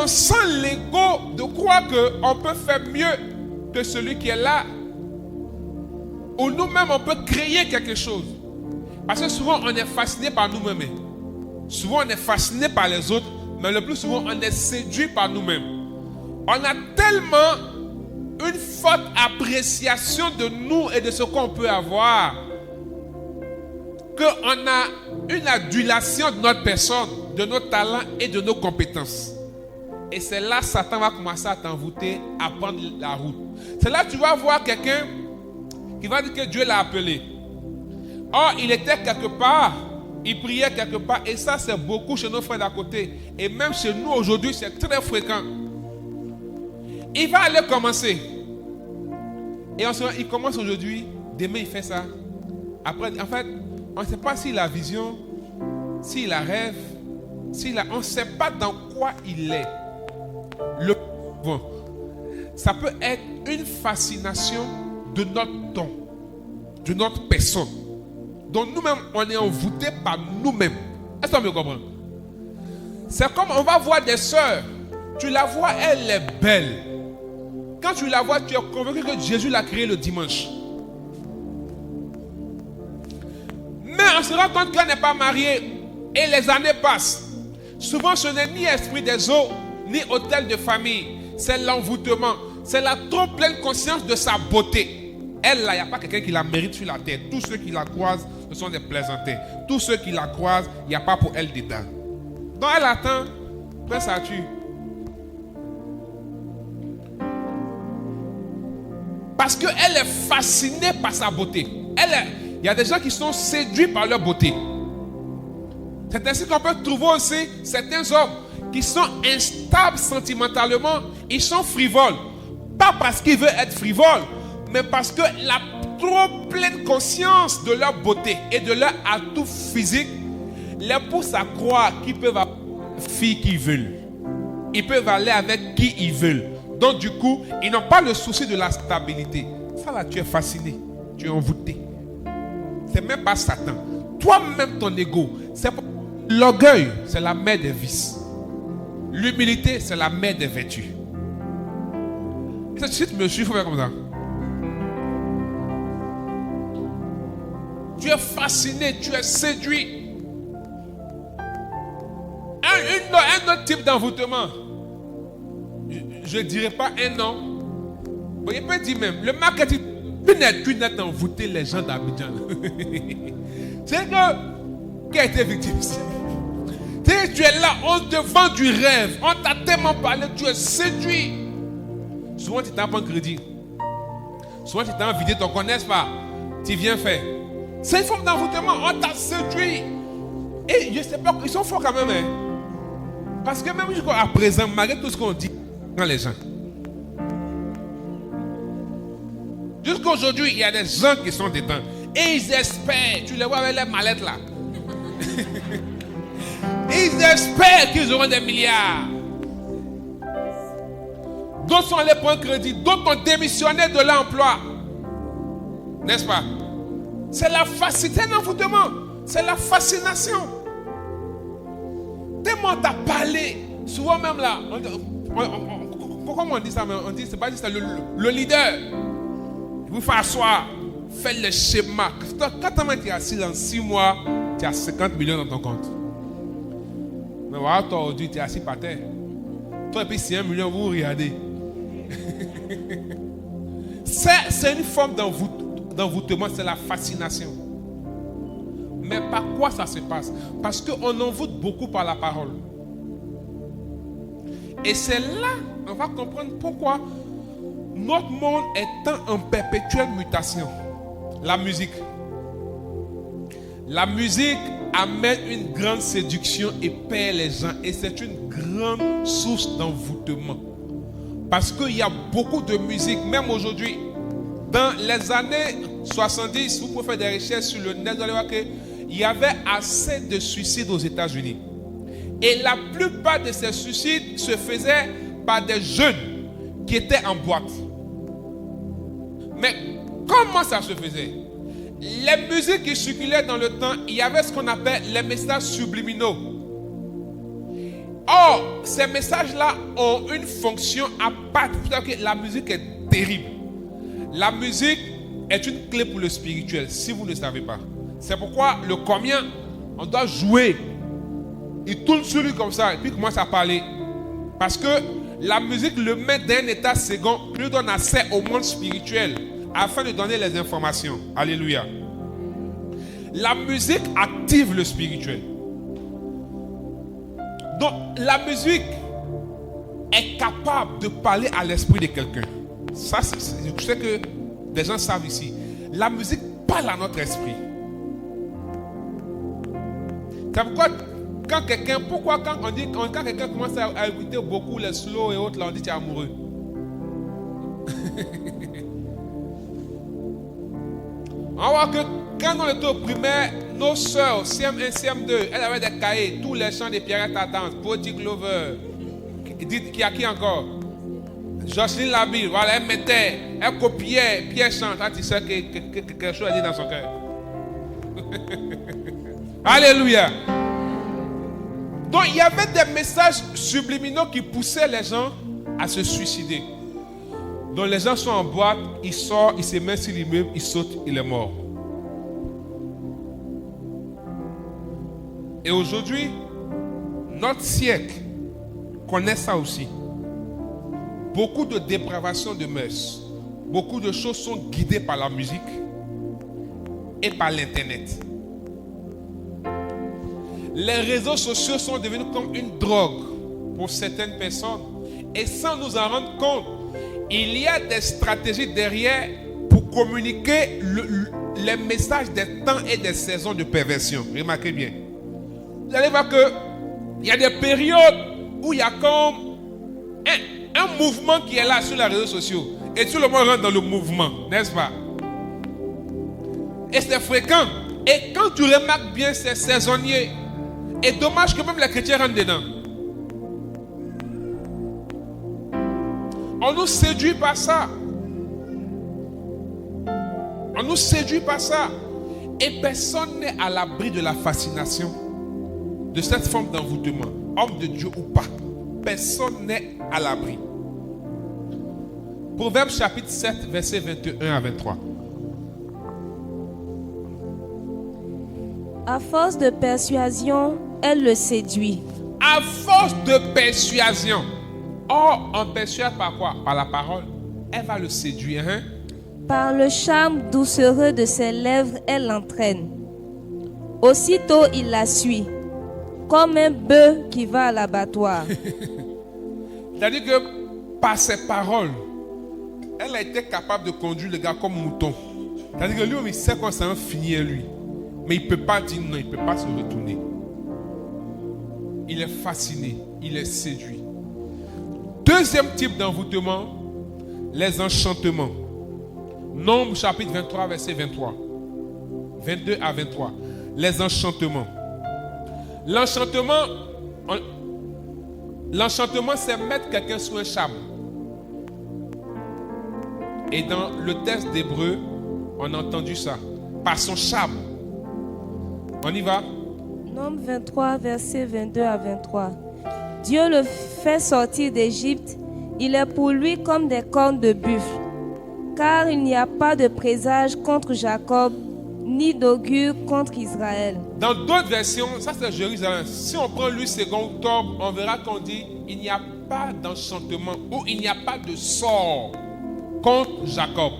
sent l'ego de croire qu'on peut faire mieux que celui qui est là. Ou nous-mêmes, on peut créer quelque chose. Parce que souvent, on est fasciné par nous-mêmes. Souvent, on est fasciné par les autres, mais le plus souvent, on est séduit par nous-mêmes. On a tellement une forte appréciation de nous et de ce qu'on peut avoir qu'on a une adulation de notre personne, de nos talents et de nos compétences. Et c'est là que Satan va commencer à t'envoûter, à prendre la route. C'est là que tu vas voir quelqu'un qui va dire que Dieu l'a appelé. Or, il était quelque part, il priait quelque part, et ça c'est beaucoup chez nos frères d'à côté. Et même chez nous aujourd'hui, c'est très fréquent. Il va aller commencer. Et il commence aujourd'hui, demain il fait ça. Après, en fait, on ne sait pas s'il a vision, s'il a rêve, on ne sait pas dans quoi il est. Ça peut être une fascination de notre don, de notre personne. Donc nous-mêmes, on est envoûté par nous-mêmes. Est-ce qu'on me comprend? C'est comme on va voir des sœurs. Tu la vois, elle est belle. Quand tu la vois, tu es convaincu que Jésus l'a créée le dimanche. Mais on se rend compte qu'elle n'est pas mariée et les années passent. Souvent, ce n'est ni esprit des eaux, ni hôtel de famille. C'est l'envoûtement. C'est la trop pleine conscience de sa beauté. Elle, là, il n'y a pas quelqu'un qui la mérite sur la terre. Tous ceux qui la croisent, ce sont des plaisantins. Tous ceux qui la croisent, il n'y a pas pour elle dedans. Donc elle attend, après ça tue. Parce qu'elle est fascinée par sa beauté. Il y a des gens qui sont séduits par leur beauté. C'est ainsi qu'on peut trouver aussi certains hommes qui sont instables sentimentalement. Ils sont frivoles. Pas parce qu'ils veulent être frivoles, mais parce que la trop pleine conscience de leur beauté et de leur atout physique les pousse à croire qu'ils peuvent avoir la fille qu'ils veulent. Ils peuvent aller avec qui ils veulent. Donc du coup, ils n'ont pas le souci de la stabilité. Ça là, tu es fasciné, tu es envoûté. C'est même pas Satan. Toi-même, ton ego, c'est l'orgueil, c'est la mère des vices. L'humilité, c'est la mère des vertus. Si tu me suis, il faut faire comme ça. Tu es fasciné, tu es séduit. Un autre type d'envoûtement. Je ne dirais pas un nom. Bon, il peut dire même, le marketing, tu n'as envoûté les gens d'Abidjan. C'est que, qui a été victime ici? Tu es là, on te vend du rêve, on t'a tellement parlé, tu es séduit. Souvent tu t'en prends crédit. Souvent tu t'en vidé ton compte, n'est-ce pas? Tu viens faire. C'est une forme d'envoûtement, on t'a séduit. Et je ne sais pas, ils sont forts quand même. Hein? Parce que même jusqu'à présent, malgré tout ce qu'on dit, dans les gens. Jusqu'à aujourd'hui, il y a des gens qui sont dedans. Et ils espèrent, tu les vois avec les mallettes là. Ils espèrent qu'ils auront des milliards. D'autres sont allés prendre crédit. D'autres ont démissionné de l'emploi. N'est-ce pas? C'est la facilité d'envoûtement. C'est la fascination. Tellement t'as parlé. Souvent même là. Comment on dit ça? On dit, c'est pas juste le leader. Il vous fait asseoir. Fais le schéma. Quand tu es assis dans 6 mois, tu as 50 millions dans ton compte. Mais voilà, toi aujourd'hui, tu es assis par terre. Toi et puis 1 million, vous regardez. C'est une forme d'envoûtement, c'est la fascination. Mais par quoi ça se passe? Parce qu'on envoûte beaucoup par la parole. Et c'est là qu'on va comprendre pourquoi notre monde est en perpétuelle mutation. La musique. La musique amène une grande séduction et perd les gens. Et c'est une grande source d'envoûtement. Parce qu'il y a beaucoup de musique, même aujourd'hui. Dans les années 70, vous pouvez faire des recherches sur le net, vous allez voir qu'il y avait assez de suicides aux États-Unis. Et la plupart de ces suicides se faisaient par des jeunes qui étaient en boîte. Mais comment ça se faisait? Les musiques qui circulaient dans le temps, il y avait ce qu'on appelle les messages subliminaux. Or, ces messages-là ont une fonction à part. La musique est terrible. La musique est une clé pour le spirituel, si vous ne savez pas. C'est pourquoi le combien, on doit jouer. Il tourne sur lui comme ça, et puis il commence à parler. Parce que la musique le met dans un état second, lui donne accès au monde spirituel, afin de donner les informations. Alléluia. La musique active le spirituel. Donc, la musique est capable de parler à l'esprit de quelqu'un. Ça, je sais que des gens savent ici. La musique parle à notre esprit. C'est pourquoi quand quelqu'un commence à écouter beaucoup les slow et autres, là, on dit tu es amoureux. On voit que quand on était au primaire, nos soeurs, CM1, CM2, elles avaient des cahiers, tous les chants de Pierrette Attente, Poetic Lover. Dites qu'il y a qui encore? Jocelyne Labille, voilà, elle copiait, Pierre chante, tu sais que quelque chose a dit dans son cœur. Alléluia. Donc il y avait des messages subliminaux qui poussaient les gens à se suicider. Donc les gens sont en boîte, ils sortent, ils se mettent sur l'immeuble, ils sautent, il est mort. Et aujourd'hui, notre siècle connaît ça aussi. Beaucoup de dépravation de mœurs, beaucoup de choses sont guidées par la musique et par l'internet. Les réseaux sociaux sont devenus comme une drogue pour certaines personnes. Et sans nous en rendre compte, il y a des stratégies derrière pour communiquer les messages des temps et des saisons de perversion. Remarquez bien. Vous allez voir qu'il y a des périodes où il y a comme un mouvement qui est là sur les réseaux sociaux. Et tout le monde rentre dans le mouvement, n'est-ce pas? Et c'est fréquent. Et quand tu remarques bien, c'est saisonnier. Et dommage que même les chrétiens rentrent dedans. On nous séduit par ça. On nous séduit par ça. Et personne n'est à l'abri de la fascination de cette forme d'envoûtement. Homme de Dieu ou pas. Personne n'est à l'abri. Proverbe chapitre 7, versets 21 à 23. À force de persuasion, elle le séduit. À force de persuasion. Or, on persuade par quoi? Par la parole. Elle va le séduire. Hein? Par le charme doucereux de ses lèvres, elle l'entraîne. Aussitôt, il la suit, comme un bœuf qui va à l'abattoir. C'est-à-dire que par ses paroles, elle a été capable de conduire le gars comme mouton. C'est-à-dire que lui, il sait quand ça va finir lui. Mais il ne peut pas dire non, il ne peut pas se retourner. Il est fasciné, il est séduit. Deuxième type d'envoûtement, les enchantements. Nombre chapitre 23, verset 23. 22 à 23. Les enchantements. L'enchantement, c'est mettre quelqu'un sous un charme. Et dans le texte d'Hébreu, on a entendu ça. Par son charme. On y va. Nombre 23, verset 22 à 23. Dieu le fait sortir d'Égypte. Il est pour lui comme des cornes de buffle. Car il n'y a pas de présage contre Jacob, ni d'augure contre Israël. Dans d'autres versions, ça c'est Jérusalem. Si on prend lui 2 octobre, on verra qu'on dit il n'y a pas d'enchantement ou il n'y a pas de sort contre Jacob.